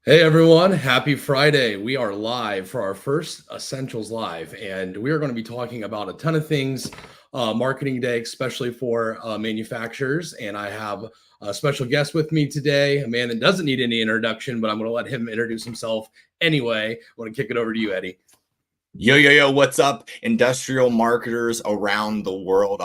Hey everyone, happy Friday. We are live for our first Essentials Live, and we are going to be talking about a ton of things, marketing day, especially for manufacturers. And I have a special guest with me today, a man that doesn't need any introduction, but I'm going to let him introduce himself anyway. I want to kick it over to you, Eddie. Yo, what's up, industrial marketers around the world?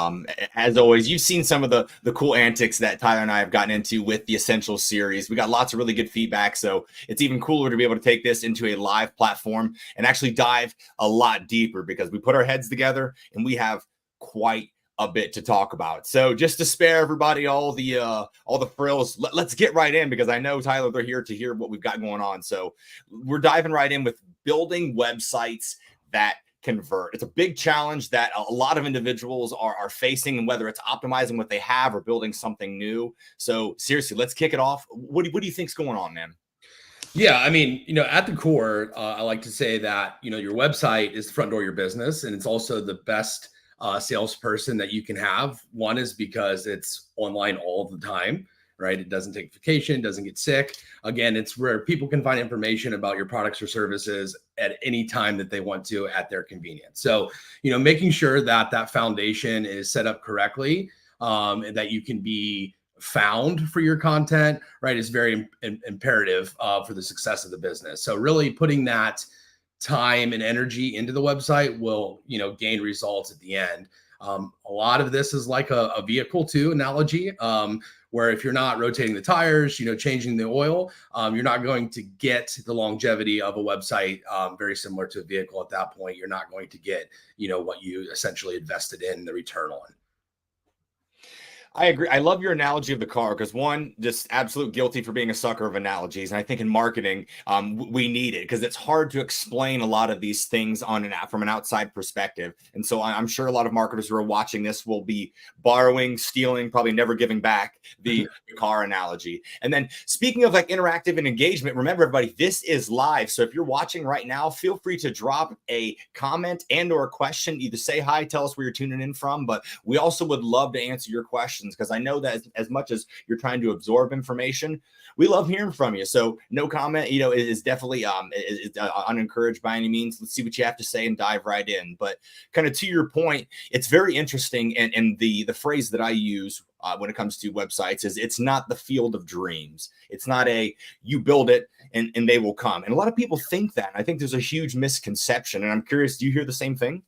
As always, you've seen some of the cool antics that Tyler and I have gotten into with the Essential series. We got lots of really good feedback, so it's even cooler to be able to take this into a live platform and actually dive a lot deeper because we put our heads together and we have quite a bit to talk about. So just to spare everybody all the frills, let's get right in because I know Tyler, they're here to hear what we've got going on. So we're diving right in with building websites that convert. It's a big challenge that a lot of individuals are facing, and whether it's optimizing what they have or building something new. So seriously, let's kick it off. What do you think's going on, man? Yeah, I mean, at the core, I like to say that, your website is the front door of your business, and it's also the best salesperson that you can have. One is because it's online all the time, right? It doesn't take vacation, doesn't get sick. Again, it's where people can find information about your products or services at any time that they want to at their convenience. So, making sure that that foundation is set up correctly, and that you can be found for your content, right, is very imperative for the success of the business. So really putting that time and energy into the website will, gain results at the end. A lot of this is like a vehicle too analogy, where if you're not rotating the tires, changing the oil, you're not going to get the longevity of a website. Very similar to a vehicle at that point, you're not going to get, what you essentially invested in the return on. I agree. I love your analogy of the car because one, just absolute guilty for being a sucker of analogies, and I think in marketing, we need it because it's hard to explain a lot of these things from an outside perspective. And so I'm sure a lot of marketers who are watching this will be borrowing, stealing, probably never giving back the car analogy. And then speaking of like interactive and engagement, remember everybody, this is live. So if you're watching right now, feel free to drop a comment and or a question. Either say hi, tell us where you're tuning in from, but we also would love to answer your questions because I know that as much as you're trying to absorb information, we love hearing from you. So no comment, is definitely unencouraged by any means. Let's see what you have to say and dive right in. But kind of to your point, it's very interesting, and the phrase that I use when it comes to websites is it's not the field of dreams. It's not you build it and they will come. And a lot of people think that. I think there's a huge misconception. And I'm curious, do you hear the same thing?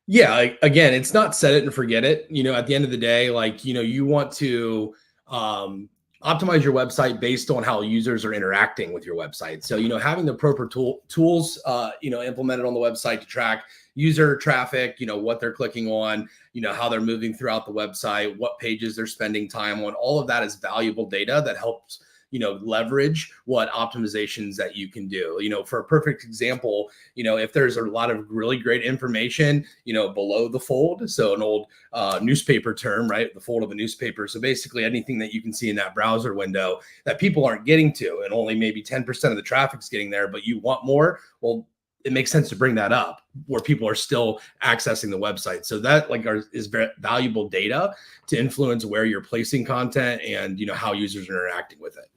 Yeah, again, it's not set it and forget it. At the end of the day, like, you want to optimize your website based on how users are interacting with your website. So, having the proper tools, implemented on the website to track user traffic, what they're clicking on, how they're moving throughout the website, what pages they're spending time on. All of that is valuable data that helps leverage what optimizations that you can do. For a perfect example, if there's a lot of really great information, below the fold, so an old newspaper term, right, the fold of a newspaper, so basically anything that you can see in that browser window that people aren't getting to, and only maybe 10% of the traffic's getting there, but you want more, well, it makes sense to bring that up where people are still accessing the website. So that is very valuable data to influence where you're placing content and how users are interacting with it.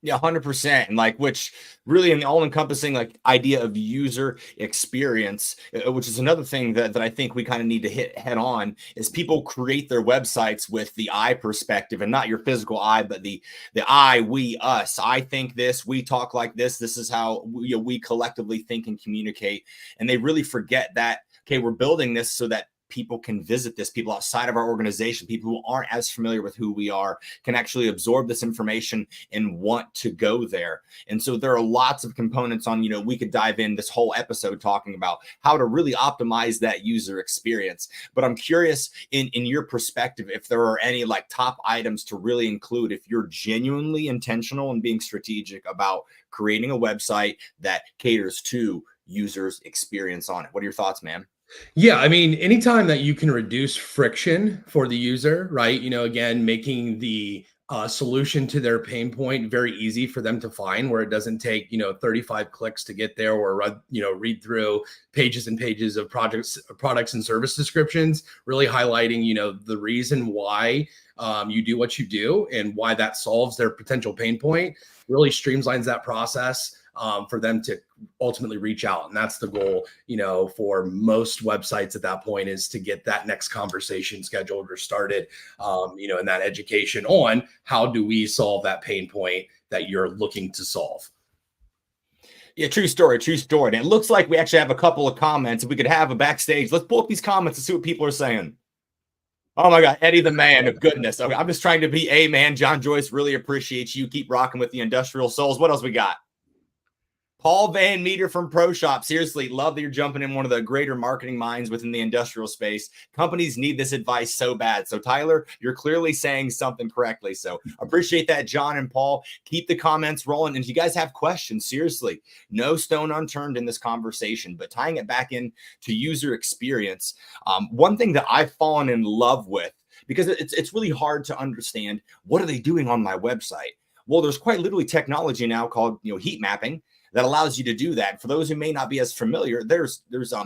Yeah, 100%. And like, which really an all encompassing like idea of user experience, which is another thing that I think we kind of need to hit head on is people create their websites with the I perspective and not your physical I, but the I, we, us. I think this, we talk like this. This is how we collectively think and communicate. And they really forget that, okay, we're building this so that people can visit this, people outside of our organization, people who aren't as familiar with who we are can actually absorb this information and want to go there. And so there are lots of components on, we could dive in this whole episode talking about how to really optimize that user experience. But I'm curious in your perspective, if there are any like top items to really include if you're genuinely intentional and being strategic about creating a website that caters to users' experience on it. What are your thoughts, man? Yeah, I mean, anytime that you can reduce friction for the user, right? Again, making the solution to their pain point very easy for them to find, where it doesn't take 35 clicks to get there, or read through pages and pages of products and service descriptions, really highlighting the reason why you do what you do and why that solves their potential pain point, really streamlines that process for them to ultimately reach out. And that's the goal, for most websites at that point, is to get that next conversation scheduled or started, and that education on how do we solve that pain point that you're looking to solve. Yeah, true story, true story. And it looks like we actually have a couple of comments. If we could have a backstage, let's pull up these comments and see what people are saying. Oh my God, Eddie the man of goodness. Okay, I'm just trying to be a man. John Joyce, really appreciate you. Keep rocking with the industrial souls. What else we got? Paul Van Meter from Pro Shop. Seriously, love that you're jumping in, one of the greater marketing minds within the industrial space. Companies need this advice so bad. So Tyler, you're clearly saying something correctly. So appreciate that, John and Paul. Keep the comments rolling. And if you guys have questions, seriously, no stone unturned in this conversation, but tying it back in to user experience. One thing that I've fallen in love with, because it's really hard to understand, what are they doing on my website? Well, there's quite literally technology now called heat mapping that allows you to do that. For those who may not be as familiar, there's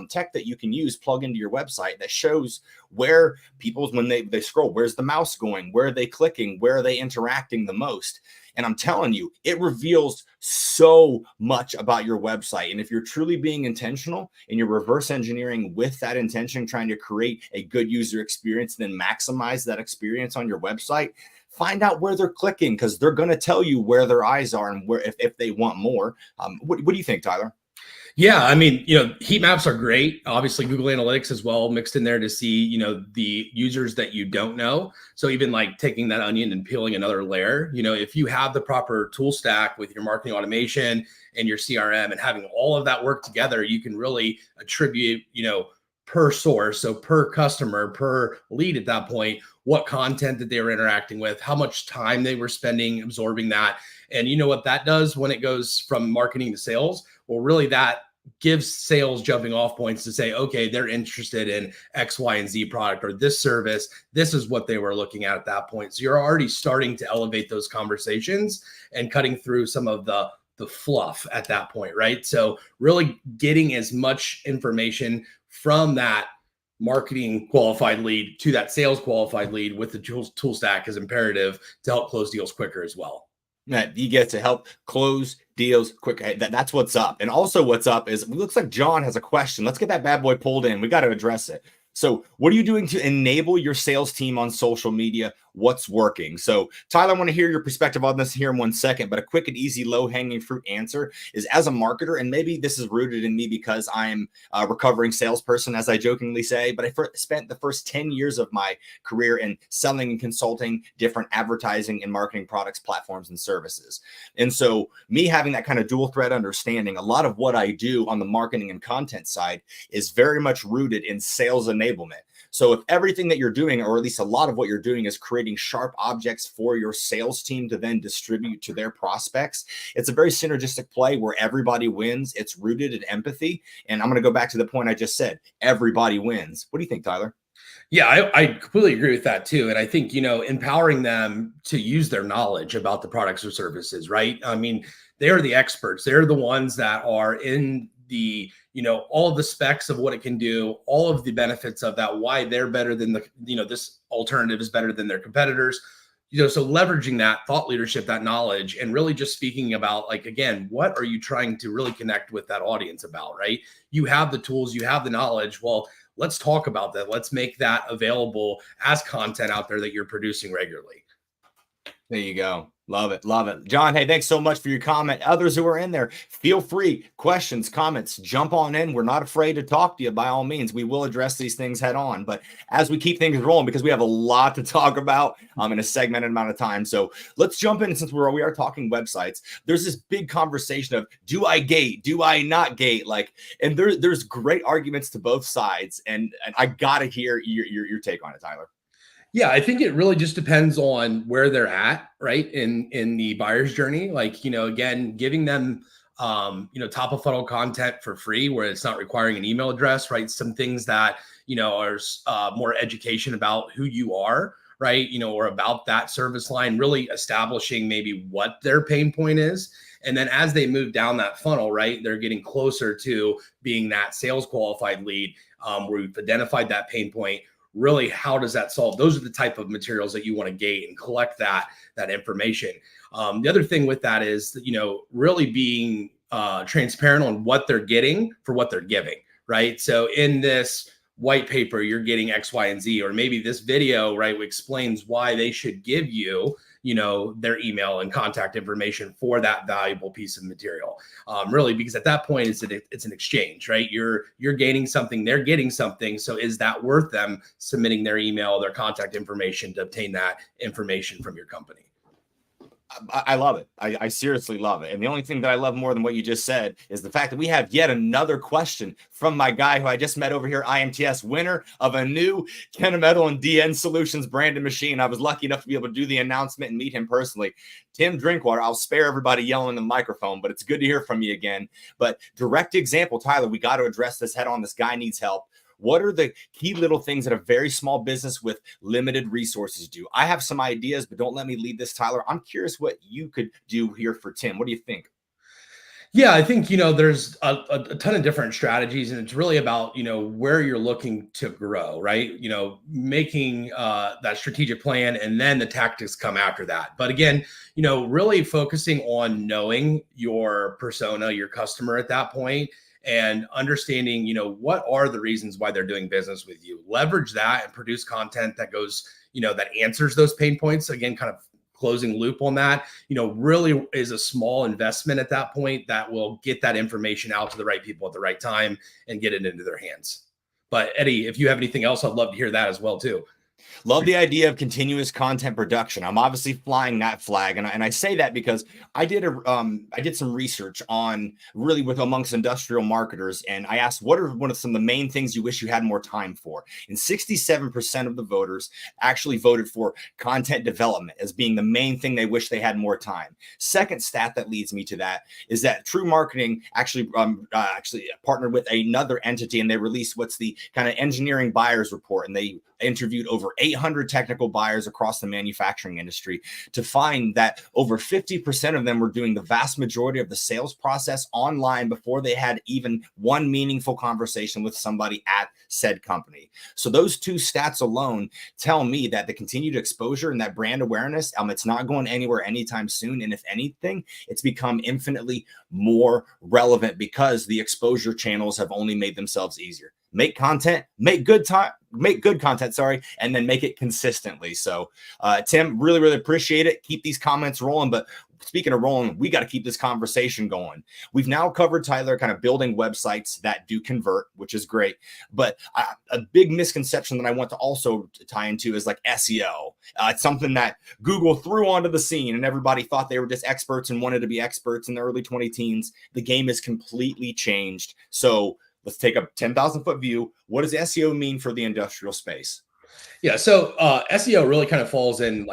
tech that you can use, plug into your website, that shows where people, when they scroll, where's the mouse going, where are they clicking, where are they interacting the most. And I'm telling you, it reveals so much about your website. And if you're truly being intentional and you're reverse engineering with that intention, trying to create a good user experience, then maximize that experience on your website, find out where they're clicking, because they're going to tell you where their eyes are and where, if they want more. What do you think, Tyler? Yeah, I mean, heat maps are great. Obviously, Google Analytics as well mixed in there to see, the users that you don't know. So even like taking that onion and peeling another layer, if you have the proper tool stack with your marketing automation and your CRM and having all of that work together, you can really attribute, per source, so per customer, per lead at that point, what content that they were interacting with, how much time they were spending absorbing that. And you know what that does when it goes from marketing to sales? Well, really that gives sales jumping off points to say, okay, they're interested in X, Y, and Z product or this service. This is what they were looking at that point. So you're already starting to elevate those conversations and cutting through some of the fluff at that point, right? So really getting as much information from that marketing qualified lead to that sales qualified lead with the tool stack is imperative to help close deals quicker as well. That you get to help close deals quick. That's what's up. And also what's up is, it looks like John has a question. Let's get that bad boy pulled in. We got to address it. So what are you doing to enable your sales team on social media? What's working? So Tyler, I want to hear your perspective on this here in 1 second, but a quick and easy low hanging fruit answer is, as a marketer, and maybe this is rooted in me because I'm a recovering salesperson, as I jokingly say, but I spent the first 10 years of my career in selling and consulting different advertising and marketing products, platforms, and services. And so me having that kind of dual thread understanding, a lot of what I do on the marketing and content side is very much rooted in sales enablement. So if everything that you're doing, or at least a lot of what you're doing, is creating sharp objects for your sales team to then distribute to their prospects, it's a very synergistic play where everybody wins. It's rooted in empathy. And I'm going to go back to the point I just said, everybody wins. What do you think, Tyler? Yeah, I completely agree with that too. And I think, empowering them to use their knowledge about the products or services, right? I mean, they're the experts. They're the ones that are in the, all of the specs of what it can do, all of the benefits of that, why they're better than this alternative is better than their competitors. So leveraging that thought leadership, that knowledge, and really just speaking about, like, again, what are you trying to really connect with that audience about, right? You have the tools, you have the knowledge. Well, let's talk about that. Let's make that available as content out there that you're producing regularly. There you go. Love it. Love it. John, hey, thanks so much for your comment. Others who are in there, feel free. Questions, comments, jump on in. We're not afraid to talk to you by all means. We will address these things head on. But as we keep things rolling, because we have a lot to talk about in a segmented amount of time. So let's jump in. Since we are talking websites, there's this big conversation of, do I gate? Do I not gate? And there's great arguments to both sides. And I got to hear your take on it, Tyler. Yeah, I think it really just depends on where they're at, right? In the buyer's journey. Again, giving them, top of funnel content for free, where it's not requiring an email address, right? Some things that, are more education about who you are, right? Or about that service line, really establishing maybe what their pain point is. And then as they move down that funnel, right, they're getting closer to being that sales qualified lead, where we've identified that pain point. Really, how does that solve? Those are the type of materials that you want to gate and collect that information. The other thing with that is, really being transparent on what they're getting for what they're giving, right? So in this white paper, you're getting X, Y, and Z, or maybe this video, right, explains why they should give you, their email and contact information for that valuable piece of material. Really, because at that point, it's an exchange, right? You're gaining something, they're getting something. So is that worth them submitting their email, their contact information to obtain that information from your company? I love it. I seriously love it. And the only thing that I love more than what you just said is the fact that we have yet another question from my guy who I just met over here, IMTS, winner of a new Kennametal and DN Solutions branded machine. I was lucky enough to be able to do the announcement and meet him personally. Tim Drinkwater, I'll spare everybody yelling in the microphone, but it's good to hear from you again. But direct example, Tyler, we got to address this head on. This guy needs help. What are the key little things that a very small business with limited resources do? I have some ideas, but don't let me lead this, Tyler. I'm curious what you could do here for Tim. What do you think? Yeah, I think, there's a ton of different strategies, and it's really about, where you're looking to grow, right? Making that strategic plan, and then the tactics come after that. But again, really focusing on knowing your persona, your customer at that point, and understanding, what are the reasons why they're doing business with you. Leverage that and produce content that goes, that answers those pain points. Again, kind of closing loop on that, really is a small investment at that point that will get that information out to the right people at the right time and get it into their hands. But Eddie, if you have anything else, I'd love to hear that as well too. Love the idea of continuous content production. I'm obviously flying that flag, and I say that because I did some research on really with amongst industrial marketers, and I asked what are some of the main things you wish you had more time for. And 67% of the voters actually voted for content development as being the main thing they wish they had more time. Second stat that leads me to that is that True Marketing actually partnered with another entity, and they released what's the kind of engineering buyers report, and they interviewed over 800 technical buyers across the manufacturing industry to find that over 50% of them were doing the vast majority of the sales process online before they had even one meaningful conversation with somebody at said company. So those two stats alone tell me that the continued exposure and that brand awareness, it's not going anywhere anytime soon. And if anything, it's become infinitely more relevant because the exposure channels have only made themselves easier. Make content, make good content, and then make it consistently. So, Tim, really, really appreciate it. Keep these comments rolling. But speaking of rolling, we got to keep this conversation going. We've now covered, Tyler, kind of building websites that do convert, which is great. But a big misconception that I want to also tie into is like SEO. It's something that Google threw onto the scene, and everybody thought they were just experts and wanted to be experts in the early 2010s. The game has completely changed. So let's take a 10,000 foot view. What does SEO mean for the industrial space? Yeah. So SEO really kind of falls into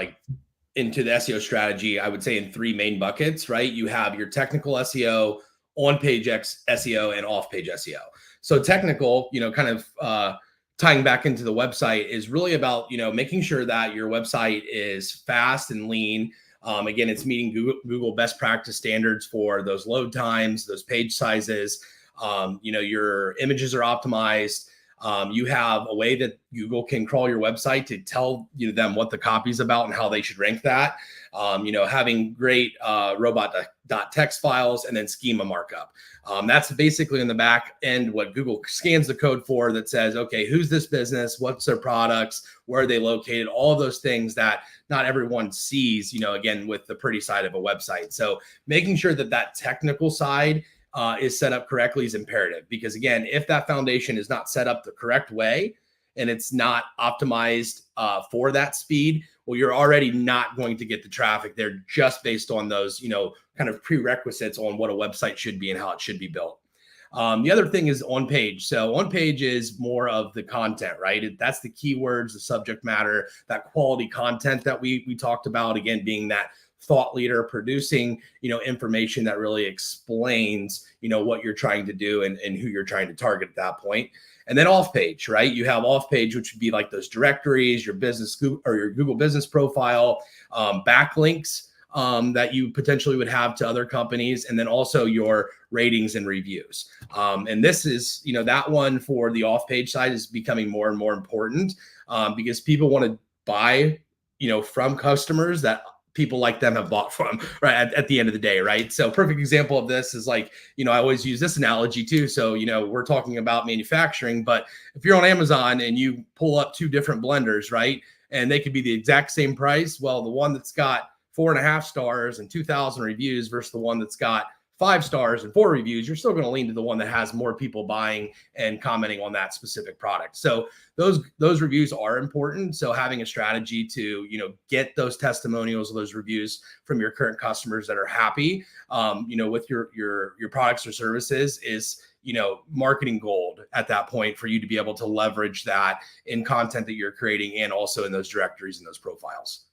the SEO strategy, I would say, in three main buckets, right? You have your technical SEO, on-page SEO, and off-page SEO. So technical, kind of tying back into the website is really about, making sure that your website is fast and lean. Again, it's meeting Google best practice standards for those load times, those page sizes. Your images are optimized. You have a way that Google can crawl your website to tell them what the copy's about and how they should rank that. Having great robot.txt files and then schema markup. That's basically in the back end what Google scans the code for that says, okay, who's this business? What's their products? Where are they located? All of those things that not everyone sees, again, with the pretty side of a website. So making sure that that technical side is set up correctly is imperative, because again, if that foundation is not set up the correct way and it's not optimized for that speed, well, you're already not going to get the traffic there just based on those, kind of prerequisites on what a website should be and how it should be built. The other thing is on page. So on page is more of the content, right? That's the keywords, the subject matter, that quality content that we talked about, again, being that thought leader, producing, information that really explains, what you're trying to do and who you're trying to target at that point. And then off page, right? You have off page, which would be like those directories, your business or your Google business profile, backlinks that you potentially would have to other companies, and then also your ratings and reviews. And this is, that one for the off page side is becoming more and more important because people want to buy, from customers that people like them have bought from, right? At the end of the day, right? So perfect example of this is like, I always use this analogy too. So, we're talking about manufacturing, but if you're on Amazon and you pull up 2 different blenders, right? And they could be the exact same price. Well, the one that's got 4.5 stars and 2,000 reviews versus the one that's got 5 stars and 4 reviews, you're still going to lean to the one that has more people buying and commenting on that specific product. So those reviews are important. So having a strategy to, get those testimonials, those reviews from your current customers that are happy, with your products or services is, marketing gold at that point for you to be able to leverage that in content that you're creating and also in those directories and those profiles.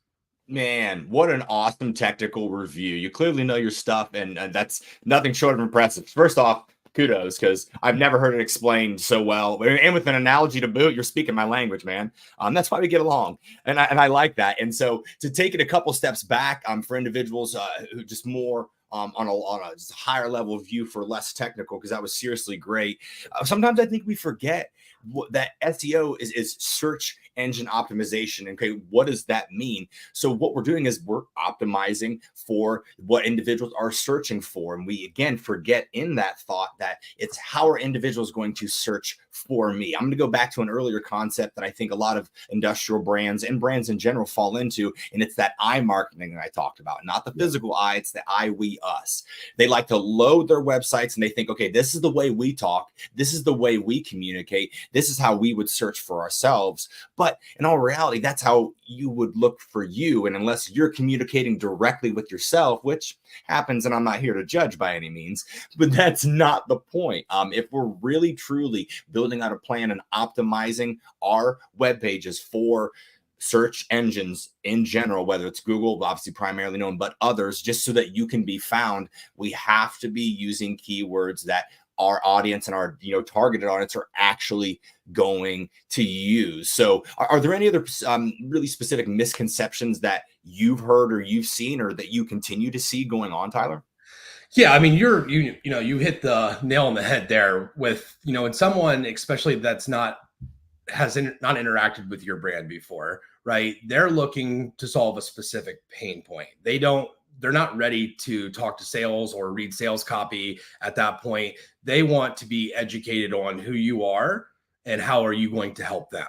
Man, what an awesome technical review. You clearly know your stuff, and that's nothing short of impressive. First off, kudos, because I've never heard it explained so well. And with an analogy to boot, you're speaking my language, man. That's why we get along. And I like that. And so to take it a couple steps back for individuals who just more on a just higher level view for less technical, because that was seriously great. Sometimes I think we forget that SEO is search engine optimization. Okay, what does that mean? So what we're doing is we're optimizing for what individuals are searching for. And we, again, forget in that thought that it's how are individuals going to search for me. I'm going to go back to an earlier concept that I think a lot of industrial brands and brands in general fall into, and it's that I marketing that I talked about, not the physical I, it's the I, we, us. They like to load their websites and they think, okay, this is the way we talk. This is the way we communicate. This is how we would search for ourselves. But in all reality, that's how you would look for you. And unless you're communicating directly with yourself, which happens, and I'm not here to judge by any means, but that's not the point. If we're really, truly building out a plan and optimizing our web pages for search engines in general, whether it's Google, obviously primarily known, but others, just so that you can be found, we have to be using keywords that our audience and our targeted audience are actually going to use. So are there any other really specific misconceptions that you've heard or you've seen or that you continue to see going on, Tyler? Yeah, I mean, you hit the nail on the head there with, when someone, especially that's not interacted with your brand before, right? They're looking to solve a specific pain point. They're not ready to talk to sales or read sales copy at that point. They want to be educated on who you are and how are you going to help them.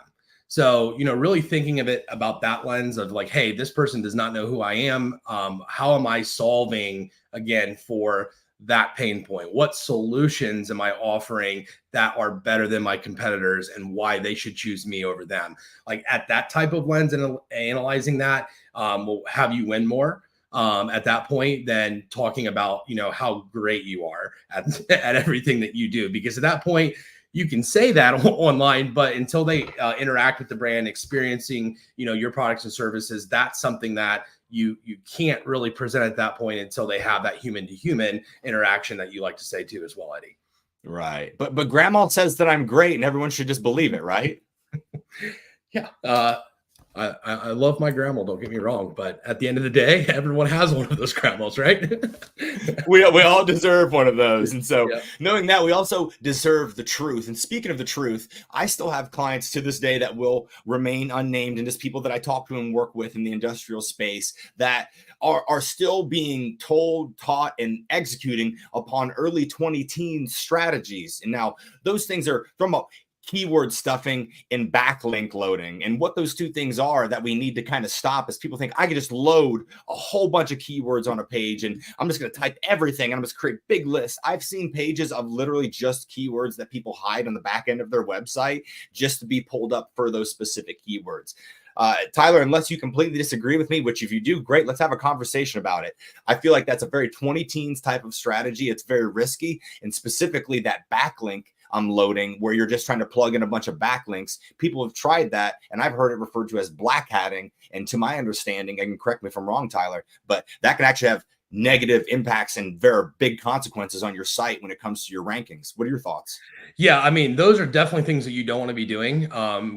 So, really thinking of it about that lens of like, hey, this person does not know who I am. How am I solving, again, for that pain point? What solutions am I offering that are better than my competitors and why they should choose me over them? Like at that type of lens and analyzing that will have you win more at that point than talking about, how great you are at everything that you do. Because at that point, you can say that online, but until they interact with the brand, experiencing, your products and services, that's something that you can't really present at that point until they have that human to human interaction that you like to say too as well, Eddie. Right. But grandma says that I'm great and everyone should just believe it, right? Yeah. I love my grandma, don't get me wrong, but at the end of the day, everyone has one of those grandmas, right? we all deserve one of those. And so knowing that, we also deserve the truth. And speaking of the truth, I still have clients to this day that will remain unnamed, and just people that I talk to and work with in the industrial space that are still being told, taught, and executing upon early 20-teen strategies. And now those things are from a keyword stuffing and backlink loading. And what those two things are that we need to kind of stop is people think I can just load a whole bunch of keywords on a page and I'm just going to type everything and I'm just create big lists. I've seen pages of literally just keywords that people hide on the back end of their website just to be pulled up for those specific keywords. Tyler, unless you completely disagree with me, which if you do, great, let's have a conversation about it. I feel like that's a very 20 teens type of strategy. It's very risky. And specifically that backlink loading where you're just trying to plug in a bunch of backlinks. People have tried that, and I've heard it referred to as black hatting. And to my understanding, and correct me if I'm wrong, Tyler, but that can actually have negative impacts and very big consequences on your site when it comes to your rankings. What are your thoughts? Yeah, I mean, those are definitely things that you don't want to be doing.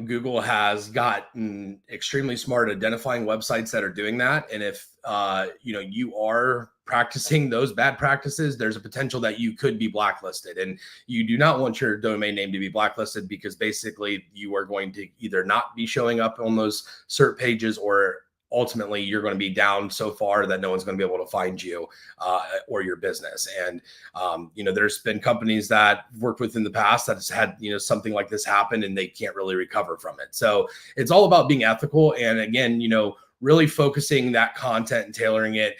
Google has gotten extremely smart at identifying websites that are doing that, and if you are practicing those bad practices, there's a potential that you could be blacklisted, and you do not want your domain name to be blacklisted, because basically you are going to either not be showing up on those cert pages, or ultimately you're going to be down so far that no one's going to be able to find you or your business. And there's been companies that worked with in the past that has had something like this happen, and they can't really recover from it. So it's all about being ethical, and again, really focusing that content and tailoring it,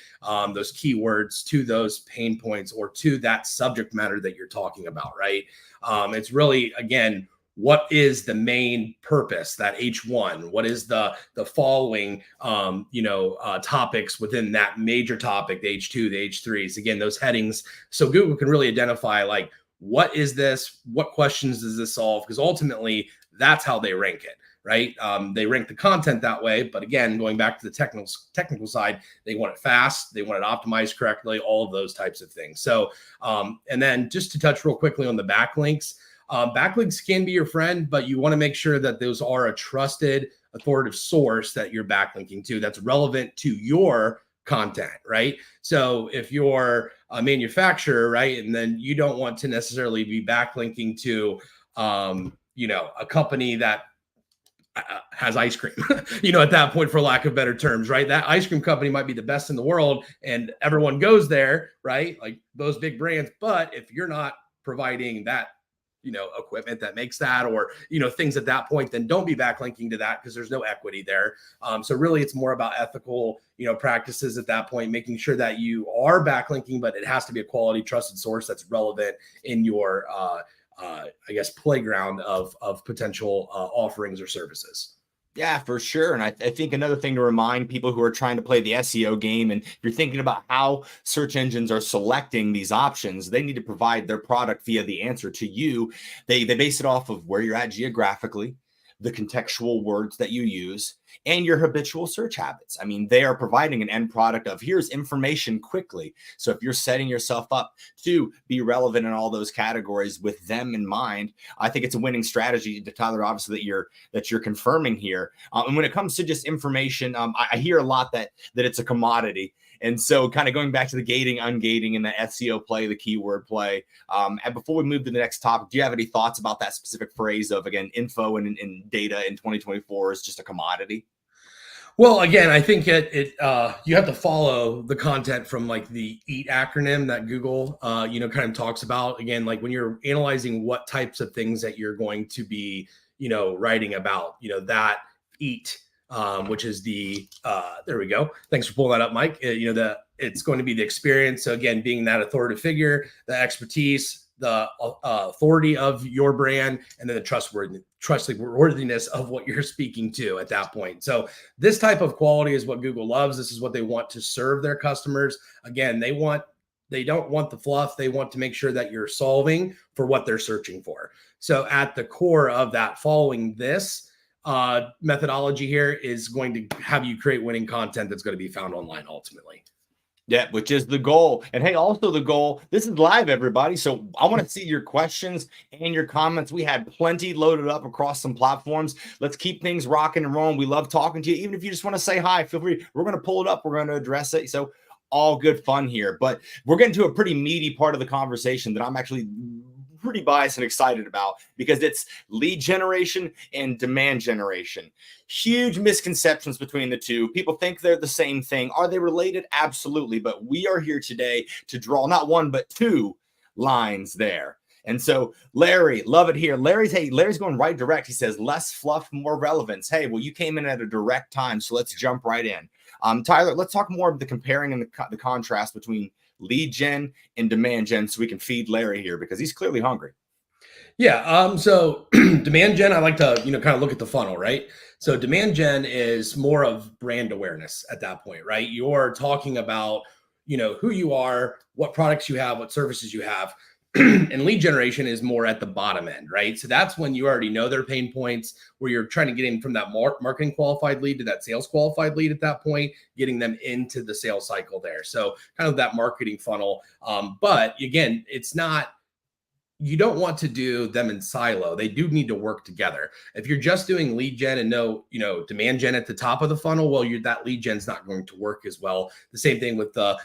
those keywords to those pain points or to that subject matter that you're talking about, right? It's really, again, what is the main purpose, that H1? What is the following, topics within that major topic, the H2, the H3s, again, those headings. So Google can really identify, like, what is this? What questions does this solve? Because ultimately that's how they rank it, right? They rank the content that way. But again, going back to the technical side, they want it fast, they want it optimized correctly, all of those types of things. So, and then just to touch real quickly on the backlinks, backlinks can be your friend, but you want to make sure that those are a trusted, authoritative source that you're backlinking to that's relevant to your content, right? So if you're a manufacturer, right, and then you don't want to necessarily be backlinking to, a company that has ice cream, at that point, for lack of better terms, right? That ice cream company might be the best in the world and everyone goes there, right? Like those big brands. But if you're not providing that, equipment that makes that, or, things at that point, then don't be backlinking to that, because there's no equity there. So really it's more about ethical, practices at that point, making sure that you are backlinking, but it has to be a quality, trusted source that's relevant in your, playground of potential offerings or services. Yeah, for sure. And I think another thing to remind people who are trying to play the SEO game, and if you're thinking about how search engines are selecting these options, they need to provide their product via the answer to you. They base it off of where you're at geographically, the contextual words that you use, and your habitual search habits. I mean, they are providing an end product of here's information quickly. So if you're setting yourself up to be relevant in all those categories with them in mind, I think it's a winning strategy, to Tyler, obviously, that you're confirming here. And when it comes to just information, I hear a lot that it's a commodity. And so kind of going back to the gating, ungating, and the SEO play, the keyword play. And before we move to the next topic, do you have any thoughts about that specific phrase of, again, info and data in 2024 is just a commodity? Well, again, I think you have to follow the content from like the EAT acronym that Google, kind of talks about. Again, like when you're analyzing what types of things that you're going to be, writing about, that EAT, which is there we go. Thanks for pulling that up, Mike. It's going to be the experience. So again, being that authoritative figure, the expertise, the authority of your brand, and then the trustworthiness of what you're speaking to at that point. So this type of quality is what Google loves. This is what they want to serve their customers. Again, they don't want the fluff. They want to make sure that you're solving for what they're searching for. So at the core of that, following this methodology here is going to have you create winning content that's going to be found online ultimately. Yeah, which is the goal. And hey, also the goal, this is live, everybody. So I want to see your questions and your comments. We had plenty loaded up across some platforms. Let's keep things rocking and rolling. We love talking to you. Even if you just want to say hi, feel free. We're going to pull it up. We're going to address it. So all good fun here. But we're getting to a pretty meaty part of the conversation that I'm actually pretty biased and excited about, because it's lead generation and demand generation. Huge misconceptions between the two. People think they're the same thing. Are they related? Absolutely. But we are here today to draw not one, but two lines there. And so Larry, love it here. Larry's going right direct. He says, less fluff, more relevance. Hey, well, you came in at a direct time, so let's jump right in. Tyler, let's talk more of the comparing and the contrast between lead gen and demand gen, so we can feed Larry here, because he's clearly hungry. Yeah. So demand gen, I like to, kind of look at the funnel, right? So demand gen is more of brand awareness at that point, right? You're talking about, who you are, what products you have, what services you have. And lead generation is more at the bottom end, right? So that's when you already know their pain points, where you're trying to get in from that marketing qualified lead to that sales qualified lead at that point, getting them into the sales cycle there. So kind of that marketing funnel. But again, it's not, you don't want to do them in silo. They do need to work together. If you're just doing lead gen and no, demand gen at the top of the funnel, well, that lead gen's not going to work as well. The same thing with the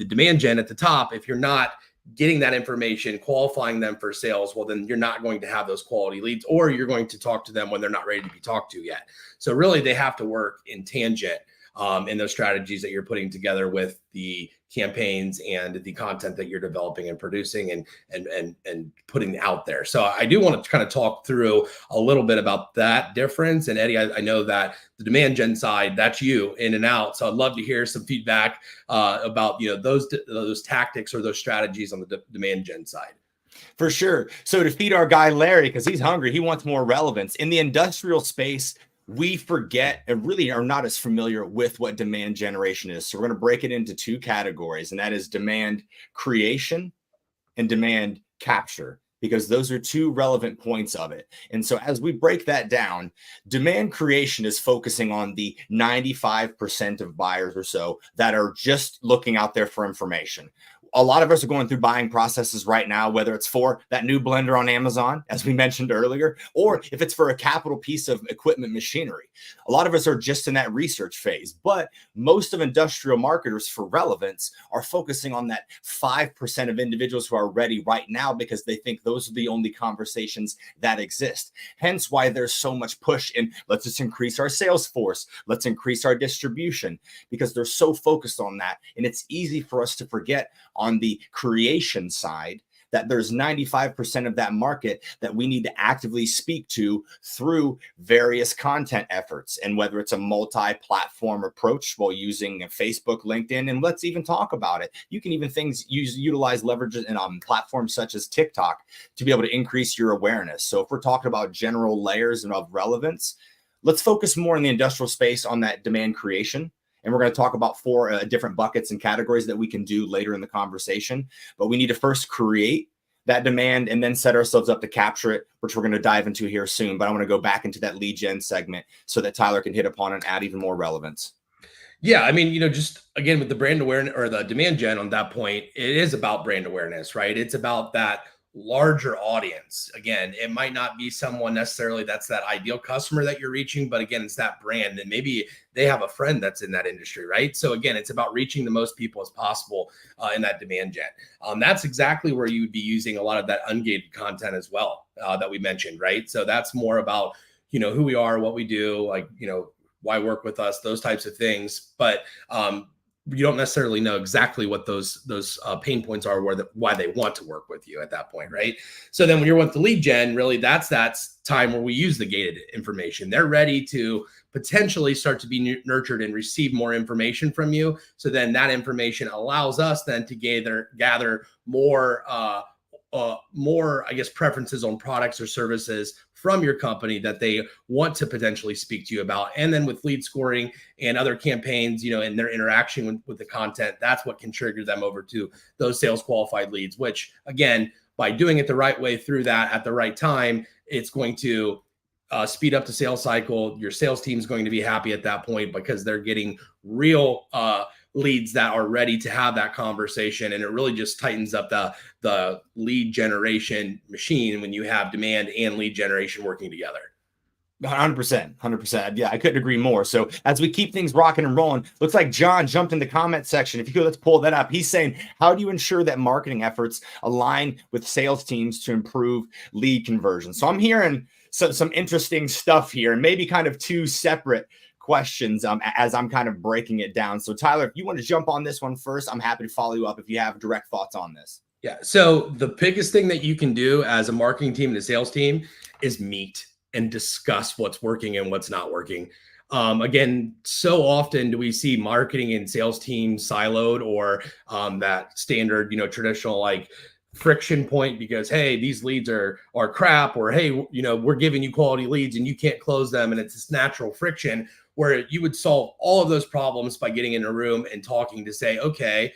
demand gen at the top. If you're not getting that information, qualifying them for sales, well, then you're not going to have those quality leads, or you're going to talk to them when they're not ready to be talked to yet. So really they have to work in tangent in those strategies that you're putting together with the campaigns and the content that you're developing and producing and putting out there. So I do want to kind of talk through a little bit about that difference. And Eddie, I know that the demand gen side, that's you in and out. So I'd love to hear some feedback about those tactics or those strategies on the demand gen side. For sure. So to feed our guy Larry, because he's hungry, he wants more relevance in the industrial space. We forget and really are not as familiar with what demand generation is. So we're going to break it into two categories, and that is demand creation and demand capture, because those are two relevant points of it. And so as we break that down, demand creation is focusing on the 95% of buyers or so that are just looking out there for information. A lot of us are going through buying processes right now, whether it's for that new blender on Amazon, as we mentioned earlier, or if it's for a capital piece of equipment machinery. A lot of us are just in that research phase, but most of industrial marketers for relevance are focusing on that 5% of individuals who are ready right now, because they think those are the only conversations that exist. Hence why there's so much push in, let's just increase our sales force, let's increase our distribution, because they're so focused on that. And it's easy for us to forget on the creation side that there's 95% of that market that we need to actively speak to through various content efforts. And whether it's a multi-platform approach while using Facebook, LinkedIn, and let's even talk about it. You can even utilize leverages in platforms such as TikTok to be able to increase your awareness. So if we're talking about general layers of relevance, let's focus more in the industrial space on that demand creation. And we're going to talk about 4 different buckets and categories that we can do later in the conversation. But we need to first create that demand and then set ourselves up to capture it, which we're going to dive into here soon. But I want to go back into that lead gen segment so that Tyler can hit upon and add even more relevance. Yeah, I mean, just again with the brand awareness or the demand gen on that point, it is about brand awareness, right? It's about that larger audience. Again, it might not be someone necessarily that's that ideal customer that you're reaching, but again, it's that brand, and maybe they have a friend that's in that industry, right? So again, it's about reaching the most people as possible in that demand gen. That's exactly where you would be using a lot of that ungated content as well that we mentioned, right? So that's more about who we are, what we do, like why work with us, those types of things. But you don't necessarily know exactly what those pain points are, why they want to work with you at that point, right? So then when you're with the lead gen, really that's time where we use the gated information. They're ready to potentially start to be nurtured and receive more information from you. So then that information allows us then to gather more, I guess, preferences on products or services from your company that they want to potentially speak to you about. And then with lead scoring and other campaigns, and their interaction with the content, that's what can trigger them over to those sales qualified leads, which again, by doing it the right way through that at the right time, it's going to speed up the sales cycle. Your sales team is going to be happy at that point because they're getting real leads that are ready to have that conversation. And it really just tightens up the lead generation machine when you have demand and lead generation working together. 100%. Yeah, I couldn't agree more. So as we keep things rocking and rolling, looks like John jumped in the comment section. If you could, let's pull that up. He's saying, how do you ensure that marketing efforts align with sales teams to improve lead conversion? So I'm hearing some interesting stuff here, and maybe kind of 2 separate questions as I'm kind of breaking it down. So Tyler, if you want to jump on this one first, I'm happy to follow you up if you have direct thoughts on this. Yeah. So the biggest thing that you can do as a marketing team and a sales team is meet and discuss what's working and what's not working. Again, so often do we see marketing and sales teams siloed, or that standard, traditional like friction point because, hey, these leads are crap, or hey, we're giving you quality leads and you can't close them, and it's this natural friction where you would solve all of those problems by getting in a room and talking to say, okay,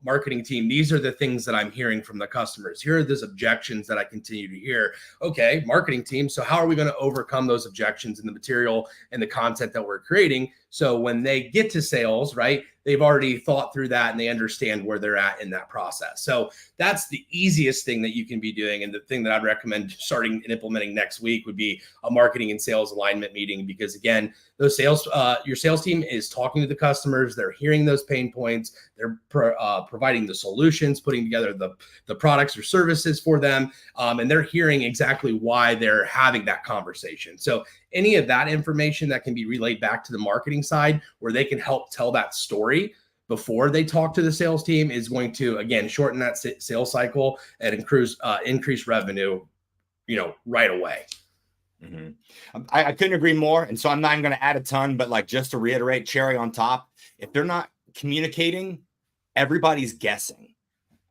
marketing team, these are the things that I'm hearing from the customers. Here are those objections that I continue to hear. Okay, marketing team, so how are we going to overcome those objections in the material and the content that we're creating? So when they get to sales, right, they've already thought through that and they understand where they're at in that process. So that's the easiest thing that you can be doing. And the thing that I'd recommend starting and implementing next week would be a marketing and sales alignment meeting, because again, those your sales team is talking to the customers. They're hearing those pain points. They're providing the solutions, putting together the products or services for them. And they're hearing exactly why they're having that conversation. So any of that information that can be relayed back to the marketing side, where they can help tell that story before they talk to the sales team, is going to, again, shorten that sales cycle and increase revenue, right away. Mm-hmm. I couldn't agree more. And so I'm not even going to add a ton, but like, just to reiterate, cherry on top, if they're not communicating, everybody's guessing.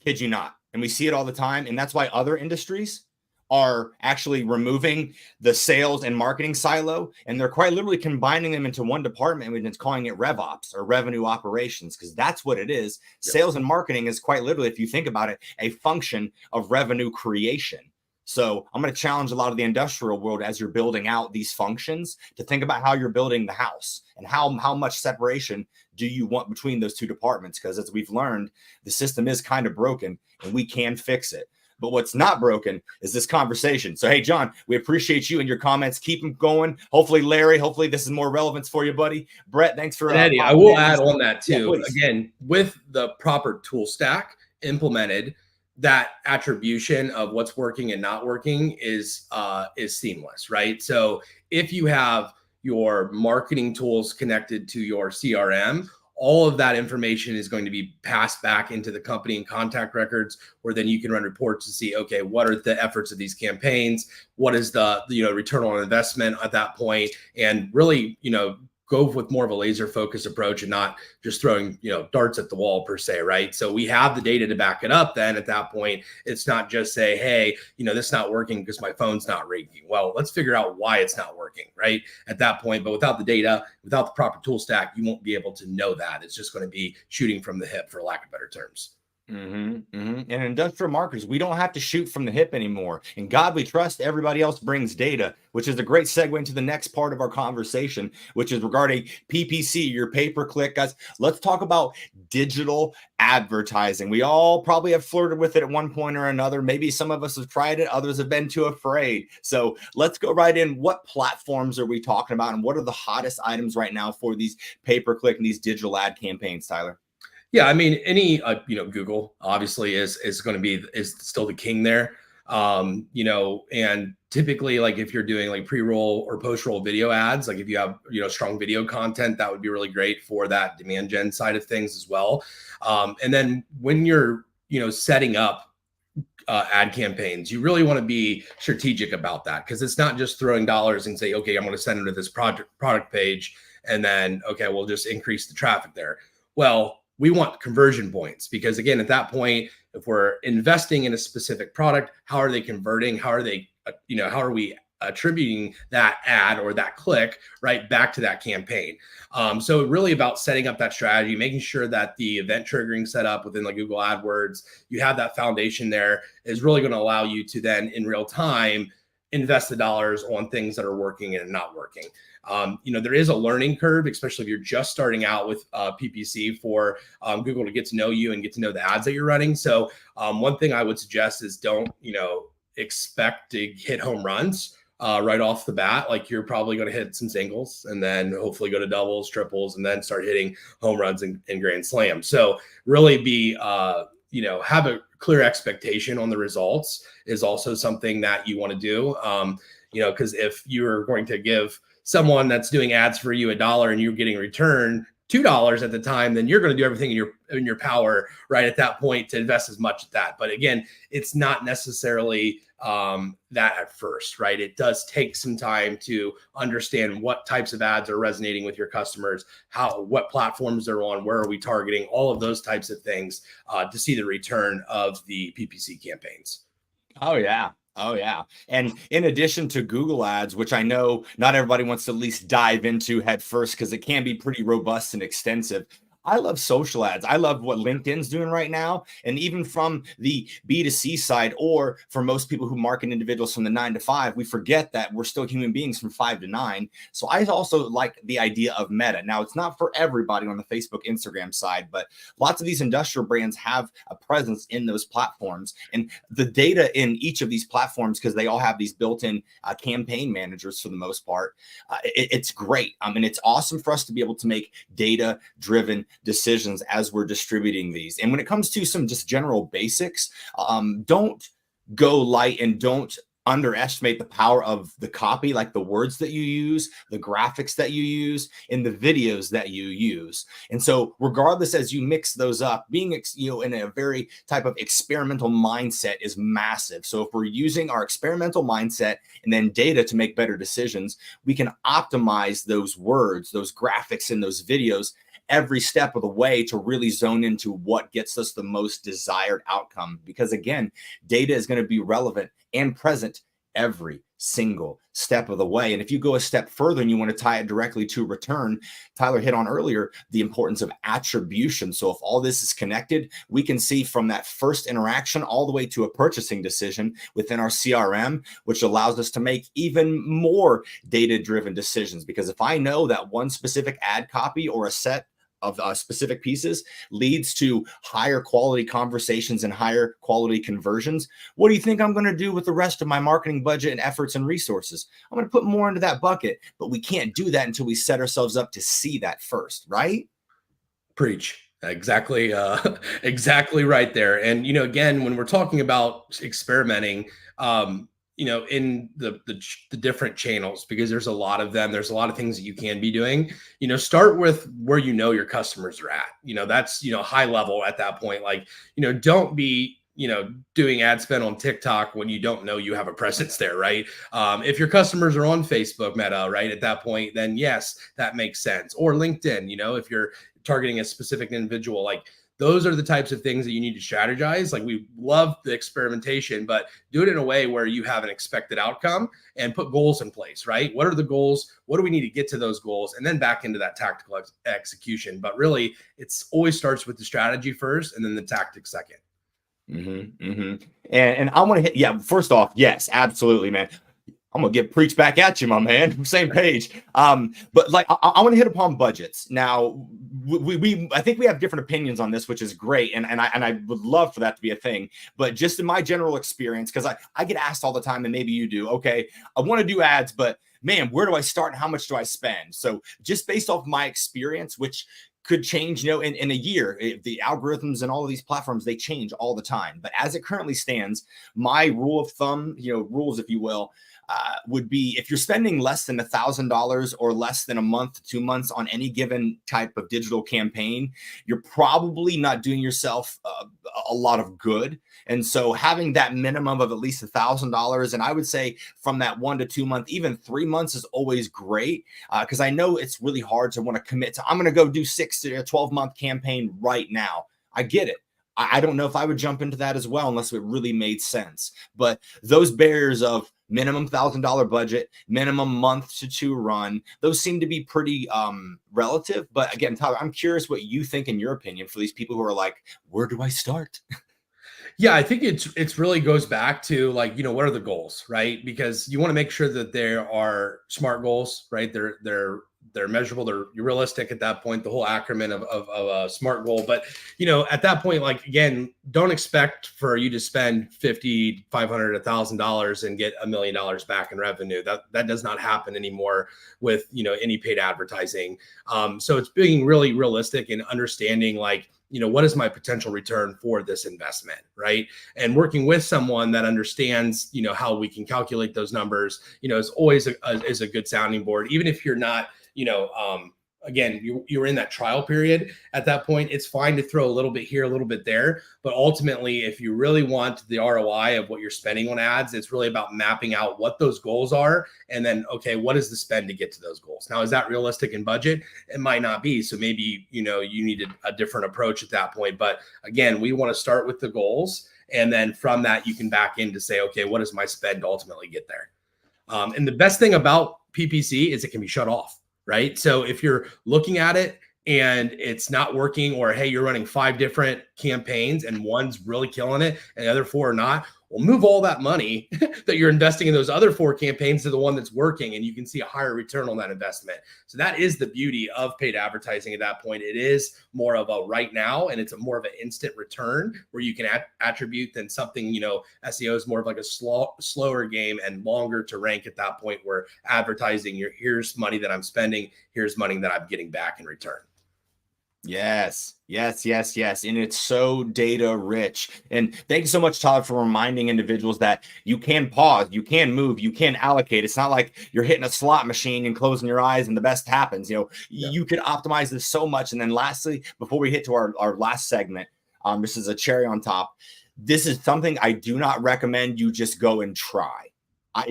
Kid you not. And we see it all the time. And that's why other industries are actually removing the sales and marketing silo, and they're quite literally combining them into one department, and it's calling it RevOps, or revenue operations, because that's what it is. Yep. Sales and marketing is quite literally, if you think about it, a function of revenue creation. So I'm going to challenge a lot of the industrial world, as you're building out these functions, to think about how you're building the house and how much separation do you want between those two departments? Because as we've learned, the system is kind of broken and we can fix it. But what's not broken is this conversation. So, hey, John, we appreciate you and your comments. Keep them going. Hopefully, Larry, hopefully this is more relevance for you, buddy. Brett, thanks for Eddie, I will add on that too. Yeah, again, with the proper tool stack implemented, that attribution of what's working and not working is seamless, right? So if you have your marketing tools connected to your CRM, all of that information is going to be passed back into the company and contact records, where then you can run reports to see, okay, what are the efforts of these campaigns? What is the return on investment at that point? And really, go with more of a laser focused approach and not just throwing, darts at the wall per se, right? So we have the data to back it up. Then at that point, it's not just say, hey, this is not working because my phone's not ringing. Well, let's figure out why it's not working, right? At that point, but without the data, without the proper tool stack, you won't be able to know that. It's just going to be shooting from the hip, for lack of better terms. Mm-hmm, mm-hmm. And industrial marketers, we don't have to shoot from the hip anymore. In God we trust. Everybody else brings data, which is a great segue into the next part of our conversation, which is regarding PPC, your pay-per-click. Guys, let's talk about digital advertising. We all probably have flirted with it at one point or another. Maybe some of us have tried it, others have been too afraid. So let's go right in. What platforms are we talking about, and what are the hottest items right now for these pay-per-click and these digital ad campaigns, Tyler? Yeah, I mean, any Google obviously is still the king there. And typically, like, if you're doing like pre-roll or post-roll video ads, like if you have strong video content, that would be really great for that demand gen side of things as well. And then when you're setting up ad campaigns, you really want to be strategic about that, because it's not just throwing dollars and say, okay, I'm going to send them to this product page, and then okay, we'll just increase the traffic there. Well, we want conversion points, because again, at that point, if we're investing in a specific product, how are they converting? How are they, how are we attributing that ad or that click right back to that campaign? So really about setting up that strategy, making sure that the event triggering setup within like Google AdWords, you have that foundation there, is really going to allow you to then in real time invest the dollars on things that are working and not working. There is a learning curve, especially if you're just starting out with PPC, for Google to get to know you and get to know the ads that you're running. So one thing I would suggest is don't, expect to hit home runs right off the bat. Like, you're probably going to hit some singles and then hopefully go to doubles, triples, and then start hitting home runs and grand slams. So really be, have a clear expectation on the results is also something that you want to do. Because if you're going to give someone that's doing ads for you $1 and you're getting a return $2 at the time, then you're going to do everything in your power right at that point to invest as much at that. But again, it's not necessarily that at first, right? It does take some time to understand what types of ads are resonating with your customers, what platforms they're on, where are we targeting, all of those types of things to see the return of the PPC campaigns. Oh yeah. Oh yeah. And in addition to Google Ads, which I know not everybody wants to at least dive into head first because it can be pretty robust and extensive. I love social ads. I love what LinkedIn's doing right now. And even from the B2C side, or for most people who market individuals from the 9 to 5, we forget that we're still human beings from 5 to 9. So I also like the idea of Meta. Now, it's not for everybody on the Facebook, Instagram side, but lots of these industrial brands have a presence in those platforms. And the data in each of these platforms, because they all have these built-in campaign managers for the most part, it's great. I mean, it's awesome for us to be able to make data-driven decisions as we're distributing these. And when it comes to some just general basics, don't go light and don't underestimate the power of the copy, like the words that you use, the graphics that you use, and the videos that you use. And so regardless, as you mix those up, being in a very type of experimental mindset is massive. So if we're using our experimental mindset and then data to make better decisions, we can optimize those words, those graphics, and those videos every step of the way to really zone into what gets us the most desired outcome. Because again, data is going to be relevant and present every single step of the way. And if you go a step further and you want to tie it directly to return, Tyler hit on earlier the importance of attribution. So if all this is connected, we can see from that first interaction all the way to a purchasing decision within our CRM, which allows us to make even more data-driven decisions. Because if I know that one specific ad copy or a set of specific pieces leads to higher quality conversations and higher quality conversions, what do you think I'm going to do with the rest of my marketing budget and efforts and resources? I'm going to put more into that bucket, but we can't do that until we set ourselves up to see that first, right? Preach. Exactly. Exactly right there. And, again, when we're talking about experimenting, in the different channels, because there's a lot of them, there's a lot of things that you can be doing, start with where, your customers are at, that's, high level at that point. Like, don't be, doing ad spend on TikTok when you don't know you have a presence there, right? If your customers are on Facebook Meta, right, at that point, then yes, that makes sense. Or LinkedIn, if you're targeting a specific individual, like, those are the types of things that you need to strategize. Like, we love the experimentation, but do it in a way where you have an expected outcome and put goals in place, right? What are the goals? What do we need to get to those goals? And then back into that tactical execution. But really, it's always starts with the strategy first and then the tactics second. And I want to hit, first off, yes, absolutely, man. I'm gonna get preached back at you, my man. Same page. But like, I want to hit upon budgets. Now, I think we have different opinions on this, which is great, and I would love for that to be a thing. But just in my general experience, because I get asked all the time, and maybe you do. Okay, I want to do ads, but man, where do I start and how much do I spend? So just based off my experience, which could change, in a year, the algorithms and all of these platforms, they change all the time. But as it currently stands, my rule of thumb, rules, if you will, would be if you're spending less than $1,000 or less than a month to 2 months on any given type of digital campaign, you're probably not doing yourself a lot of good. And so having that minimum of at least $1,000, and I would say from that 1 to 2 month, even 3 months is always great, because I know it's really hard to want to commit to, I'm going to go do 6 to a 12-month campaign right now. I get it. I don't know if I would jump into that as well unless it really made sense. But those barriers of minimum $1,000 budget, minimum month to 2 run, those seem to be pretty relative. But again, Tyler, I'm curious what you think, in your opinion, for these people who are like, where do I start? Yeah, I think it's really goes back to, like, what are the goals, right? Because you want to make sure that there are SMART goals, right? They're measurable, they're realistic at that point, the whole acronym of a SMART goal. But, at that point, like, again, don't expect for you to spend $50, $500, $1,000 and get $1 million back in revenue. That does not happen anymore with, any paid advertising. So it's being really realistic and understanding, like, what is my potential return for this investment, right? And working with someone that understands, how we can calculate those numbers, is always is a good sounding board, even if you're not, again, you're in that trial period at that point. It's fine to throw a little bit here, a little bit there. But ultimately, if you really want the ROI of what you're spending on ads, it's really about mapping out what those goals are. And then, okay, what is the spend to get to those goals? Now, is that realistic in budget? It might not be. So maybe, you needed a different approach at that point. But again, we want to start with the goals. And then from that, you can back in to say, okay, what is my spend to ultimately get there? And the best thing about PPC is it can be shut off, right? So if you're looking at it and it's not working, or hey, you're running 5 different campaigns and one's really killing it and the other 4 are not, well, move all that money that you're investing in those other 4 campaigns to the one that's working, and you can see a higher return on that investment. So that is the beauty of paid advertising at that point. It is more of a right now, and it's a more of an instant return where you can attribute than something, SEO is more of like a slower game and longer to rank at that point, where advertising, here's money that I'm spending, here's money that I'm getting back in return. Yes. And it's so data rich. And thank you so much, Todd, for reminding individuals that you can pause, you can move, you can allocate. It's not like you're hitting a slot machine and closing your eyes and the best happens. You can optimize this so much. And then lastly, before we hit to our last segment, this is a cherry on top. This is something I do not recommend you just go and try.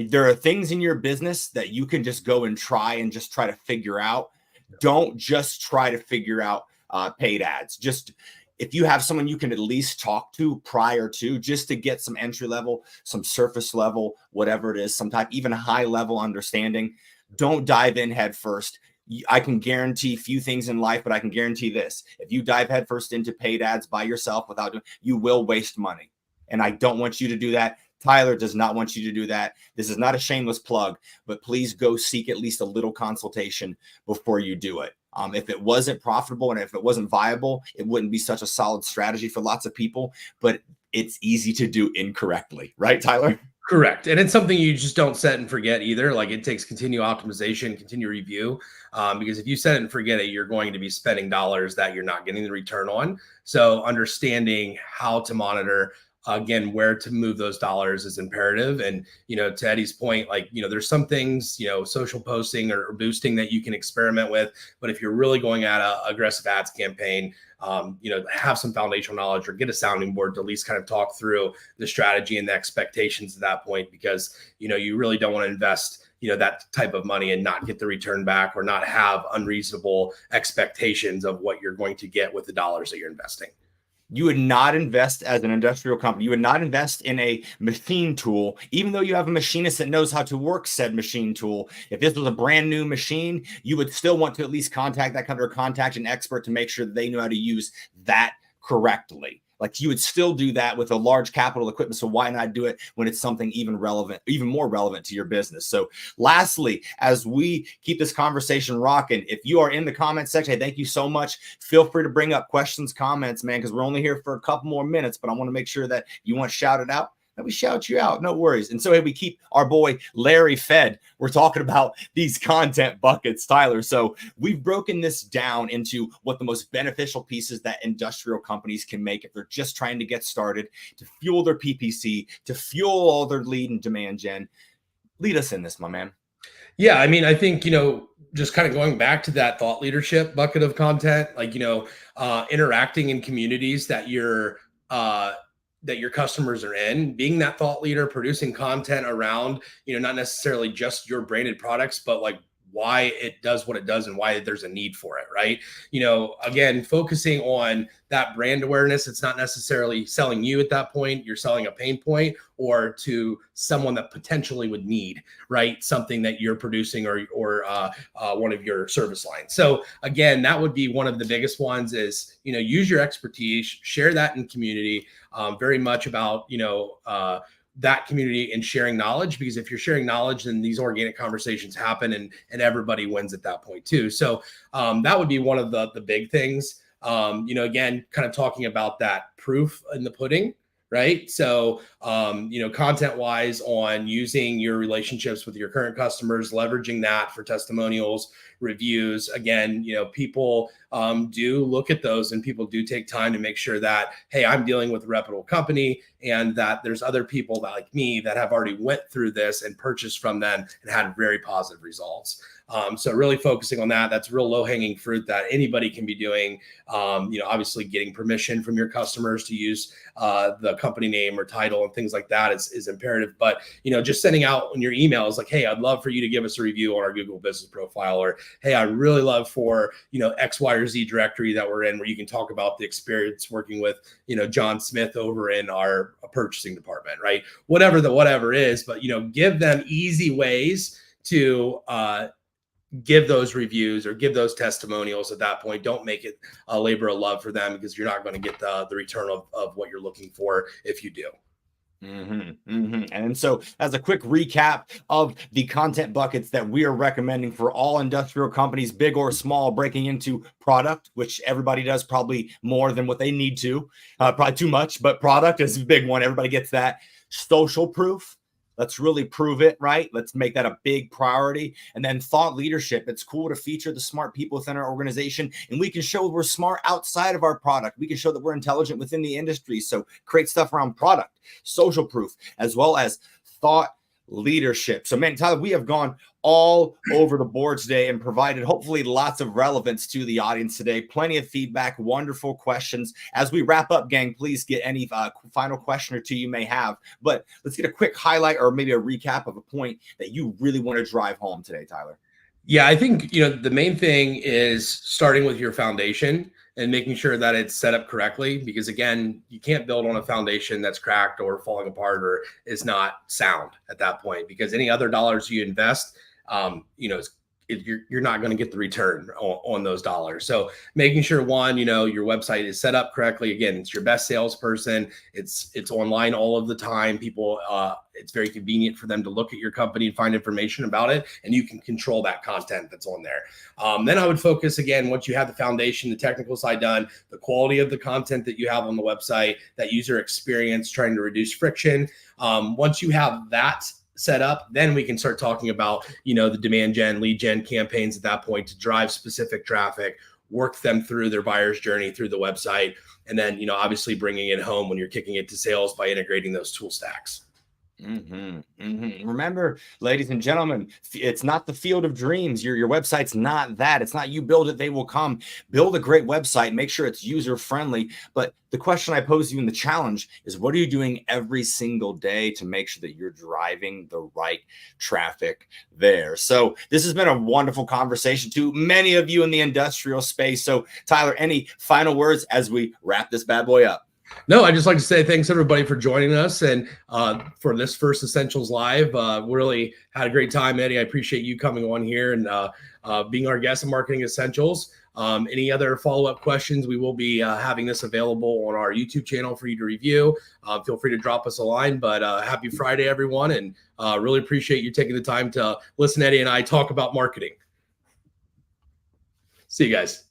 There are things in your business that you can just go and try to figure out. Don't just try to figure out paid ads. Just if you have someone you can at least talk to prior to, just to get some entry level, some surface level, whatever it is, some type, even high level understanding, don't dive in head first. I can guarantee few things in life, but I can guarantee this: if you dive headfirst into paid ads by yourself without doing, you will waste money. And I don't want you to do that. Tyler does not want you to do that. This is not a shameless plug, but please go seek at least a little consultation before you do it. If it wasn't profitable and if it wasn't viable, it wouldn't be such a solid strategy for lots of people, but it's easy to do incorrectly. Right, Tyler? Correct. And it's something you just don't set and forget either. Like, it takes continued optimization, continued review, because if you set it and forget it, you're going to be spending dollars that you're not getting the return on. So understanding how to monitor, again, where to move those dollars is imperative. And, to Eddie's point, there's some things, social posting or boosting that you can experiment with. But if you're really going at a aggressive ads campaign, have some foundational knowledge or get a sounding board to at least kind of talk through the strategy and the expectations at that point, because, you really don't want to invest that type of money and not get the return back, or not have unreasonable expectations of what you're going to get with the dollars that you're investing. You would not invest as an industrial company. You would not invest in a machine tool, even though you have a machinist that knows how to work said machine tool. If this was a brand new machine, you would still want to at least contact that company or contact an expert to make sure that they know how to use that correctly. Like, you would still do that with a large capital equipment. So why not do it when it's something even more relevant to your business? So lastly, as we keep this conversation rocking, if you are in the comment section, hey, thank you so much. Feel free to bring up questions, comments, man, because we're only here for a couple more minutes, but I want to make sure that you want shouted out, that we shout you out. No worries. And so, hey, we keep our boy Larry fed. We're talking about these content buckets, Tyler. So we've broken this down into what the most beneficial pieces that industrial companies can make if they're just trying to get started, to fuel their PPC, to fuel all their lead and demand gen. Lead us in this, my man. Yeah, I mean, I think, just kind of going back to that thought leadership bucket of content, interacting in communities that your customers are in, being that thought leader, producing content around, not necessarily just your branded products, but why it does what it does and why there's a need for it, right? Again, focusing on that brand awareness. It's not necessarily selling you at that point. You're selling a pain point, or to someone that potentially would need, right, something that you're producing or one of your service lines. So again, that would be one of the biggest ones is, use your expertise, share that in community, very much about, that community and sharing knowledge, because if you're sharing knowledge, then these organic conversations happen and everybody wins at that point too. So that would be one of the big things. Again, kind of talking about that proof in the pudding, right? So, content wise on using your relationships with your current customers, leveraging that for testimonials, reviews. Again, people do look at those, and people do take time to make sure that, hey, I'm dealing with a reputable company, and that there's other people that, like me, that have already went through this and purchased from them and had very positive results. So really focusing on that. That's real low hanging fruit that anybody can be doing. Obviously getting permission from your customers to use the company name or title and things like that is imperative. But, just sending out in your emails like, hey, I'd love for you to give us a review on our Google business profile, or, hey, I'd really love for, X, Y, or Z directory that we're in, where you can talk about the experience working with, John Smith over in our purchasing department, right? Whatever is, but, give them easy ways to give those reviews or give those testimonials at that point. Don't make it a labor of love for them, because you're not going to get the return of what you're looking for if you do. And so, as a quick recap of the content buckets that we are recommending for all industrial companies, big or small, breaking into product, which everybody does probably more than what they need to, probably too much, but product is a big one. Everybody gets that. Social proof. Let's really prove it, right? Let's make that a big priority. And then thought leadership. It's cool to feature the smart people within our organization, and we can show we're smart outside of our product. We can show that we're intelligent within the industry. So create stuff around product, social proof, as well as thought leadership. So, man, Tyler, we have gone all over the board today and provided hopefully lots of relevance to the audience today. Plenty of feedback, wonderful questions. As we wrap up, gang, please get any final question or two you may have. But let's get a quick highlight or maybe a recap of a point that you really want to drive home today, Tyler. Yeah, I think, the main thing is starting with your foundation and making sure that it's set up correctly, because again, you can't build on a foundation that's cracked or falling apart or is not sound at that point, because any other dollars you invest, you're not going to get the return on those dollars. So making sure, one, your website is set up correctly. Again, it's your best salesperson. It's online all of the time. People, it's very convenient for them to look at your company and find information about it, and you can control that content that's on there. Then I would focus, again, once you have the foundation, the technical side done, the quality of the content that you have on the website, that user experience, trying to reduce friction. Once you have that set up, then we can start talking about, the demand gen, lead gen campaigns at that point to drive specific traffic, work them through their buyer's journey through the website. And then, obviously bringing it home when you're kicking it to sales by integrating those tool stacks. Remember, ladies and gentlemen, it's not the field of dreams. Your website's not that. It's not you build it, they will come. Build a great website, make sure it's user friendly. But the question I pose to you in the challenge is, what are you doing every single day to make sure that you're driving the right traffic there? So this has been a wonderful conversation to many of you in the industrial space. So Tyler, any final words as we wrap this bad boy up? No, I'd just like to say thanks everybody for joining us and for this first Essentials Live. Really had a great time, Eddie. I appreciate you coming on here and being our guest in Marketing Essentials. Any other follow-up questions, we will be having this available on our YouTube channel for you to review. Feel free to drop us a line, but happy Friday, everyone. And really appreciate you taking the time to listen to Eddie and I talk about marketing. See you guys.